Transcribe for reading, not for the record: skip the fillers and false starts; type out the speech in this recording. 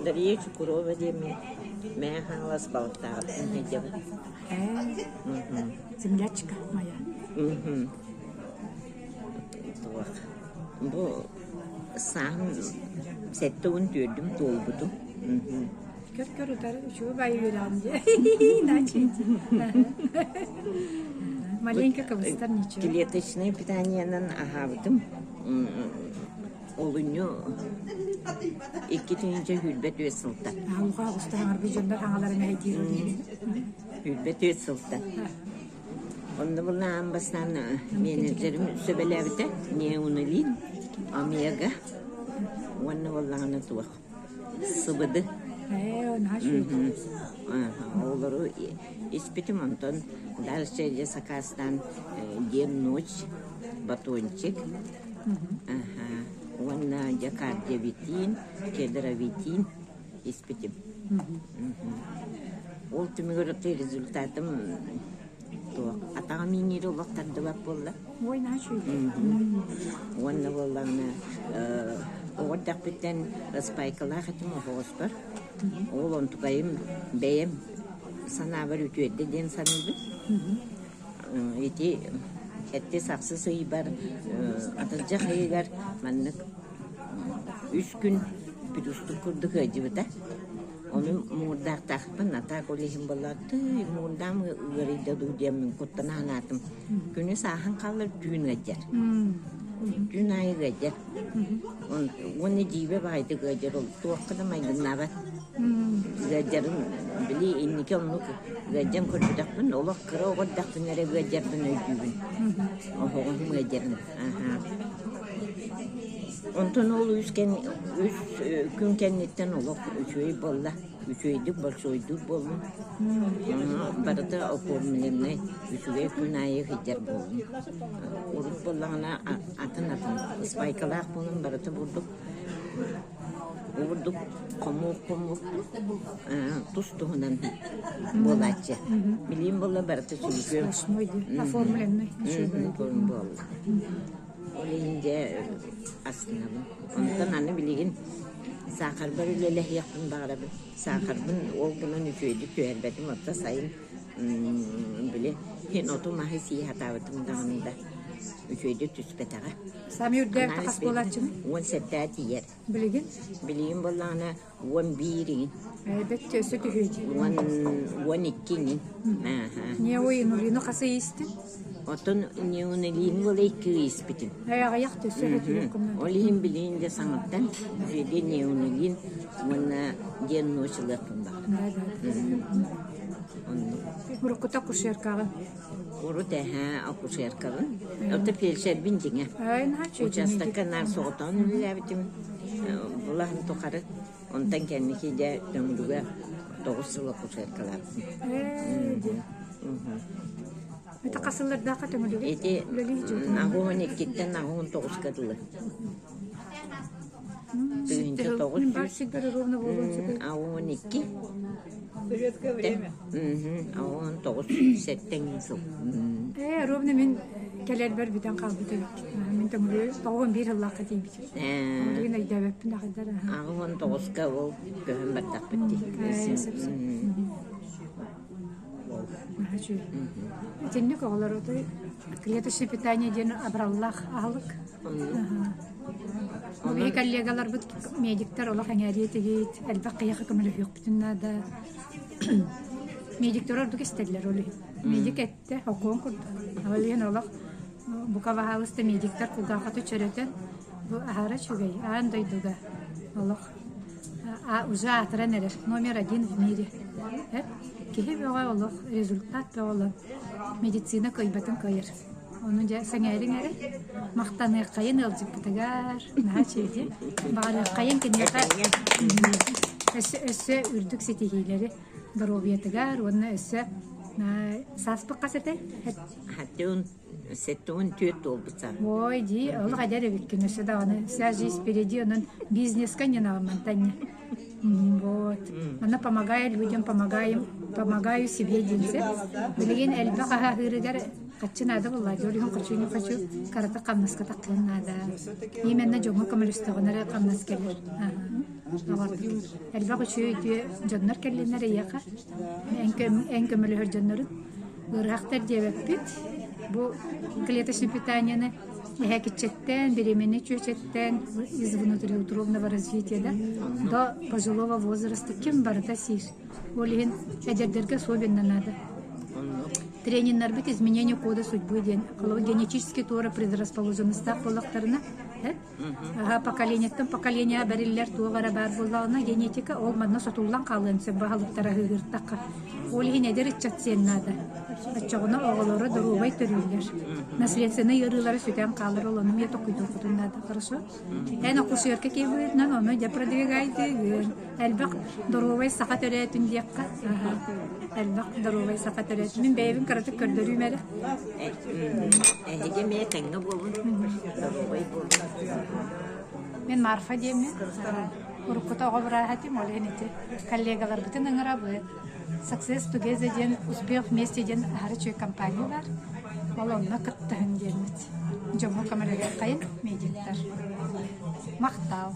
Дарья Чукурова деме. Мен хаңлас балықтағы түнде. Землячка моя. Бұл сағын сәтті он төрдім толбыды. Көр ұтары үші байы өйранды. Начинти. Маленько кабыстар ничего. Клеточное питаниянан ағабыдым. Олыны 2 түнінce hülbet өз сылта. Алуға ұстағар бұл жондар аңаларына әйтер өйдері. Hülbet өз сылта. Onda bundan bastan menajerim söbelevde ne unulin amiga wanna wallana tuwa sıbıdı oğları ispitim ondan dersçece sakastan день ночь батончик wanna jakarta vitin kedra vitin ispitim ultimate результатом атаға минер олақтарды бап болды. Ой, нашу. Онны болғаны оғырдақ біттен спайкалар қытым оғыз бар. Ол онтықайым бәйім сана бар өтуеді ден санылды. Әтте сақсы сый бар, атыржақ айығар, мәнік 3 күн пүрістік күрдік әжібіта. Onu muğurdaq taqpın, ata kolihim bolladı, muğurdam ığırıydı duyduğumun kuttana anatım. Günü sağın kalır düğün gıcar. Düğün ayı gıcar. Onu cibe baydı gıcar oldu. Tuğakkıda maygın nabat. Gıcarın bili inniki onu gıcam kırpıdaqpın, olaq kıra oğurdaqpın ere gıcarpın öydüğün. Oğum gıcarın. Ondan oğlu 3 gün kennetten olaq, 3 ay bolla. 3 aydı, bolsoydu bolun. Barada okulumlarına 3 gün ayı hıcar bolun. Urut bollağına atın. Spaykalaq bolun, barada vurduk. Vurduk, komuk. Tustuğundan bolatçı. Bileyim bolla barada sürüküyorum. La formülünü. Formül bolla. Olunca aslında ondan anne bilgin sakar böyle yakın bağırdı. Sakarın oğlunun üçüydü elbette hatta sayın bile hin otomatik hatavatım dağında üçüydü tüspetağa. Samir de takas bolatçı mı? 17 yer. Bilgin bollana 11'in. Elbette sökü hücü. 12'in. Niye oyunu kası istin? Oton neonelin var iki ispitin. Ayak da söyledi. Olihim bilin de sanattan jadi neonelin mana genoçlarında. Murukuta kuşerkağı. Urut akuşerkağı. Oto pelşer bincinge. Aynen haçı. Uçastakanlar soğutan bilebitim. Bulahın tokarı. Ondan kendisi de döndüğü doğusul akuşerkalar. Это касыларда катымы дөгө. Эти нагон киттен нагон тогуз кадылы. Бүгүнчө тогуз всегда ровно болончу. Агон 2. Советское время. Агон тогуз сеттен жыл. Ровно мен келер бер битен калбыты. Мен томлы тогон бир жылга катып бит. Дигин айдабып нагыдар. Агон тогузга ол көһөн баттак битти. Денег олар отой клеточное питание ден абраллах алык. Мои коллегалар бит медиктер олар хаңаритегит албакыя хакымлы юк битнада. Медиктер ордук истеллер олы. Медик этте хокон курд. Алын олар букава халысты медиктер кулгахаты чөретен бу ахара чугай андай дуга. Олар уже атренер номер 1 в мире. Кихи бега олох результат бега медицина көйбәтен көйер. Onun ja sangairing are maqtane qayen elji bitagar naçedi. Bari qayen keneka esse ürdük setihileri darobiyetigar onu esse saspı qasete Hatta сеттун төт olbutsa. Ой, ди, ол гадер биккене сюда оны. Свяжи впереди, он бизнеска не на монтане. Вот. Она помогает людям, помогаю себе деньги. Билген элбаха хырыгар качы надо булла, жолым качыны качу, карата камнаска такын надо. Именно жомы камырыстыгынары камнас келер. Элбак үчү жоннор келленер яка. En көмөлөр жоннорун ырактар дебеппит. Бу клеточное питание кичеттен, беременный чөчеттен из внутриутробного развития до пожилого возраста ким барда сир. Олин эдердерге особенно надо. Тренинг бит изменение кода судьбы ден. Генетически тора предрасположенността колактарына. Поколениеттен поколения бериллер тугара бар буллагына генетика ол манна сотуллан калынсы баалыктара хыгыртакка. Олин эдер ичатсен надо. Ачагына оголору дурубай төрүлөр. Наследственный ырылары сөтен калыр олону мне только иду надо, хорошо? Я на кушерке кебет, но оно я продвигайте. Элбак дурубай сака төрөтүн диякка. Элбак дурубай сака төрөт. Мен бейбин караты көрдөрүм эле. Эге ме теңге болун. Дурубай болун. Мен Марфа дейм. Урукута гобрахатим олените. Коллегалар бүтүн ыңырабы. Success Together ден, успех вместе ден харчой компания бар. Олонна кыттыһын дермит. Жомго камерага кайын медиктар. Мактау.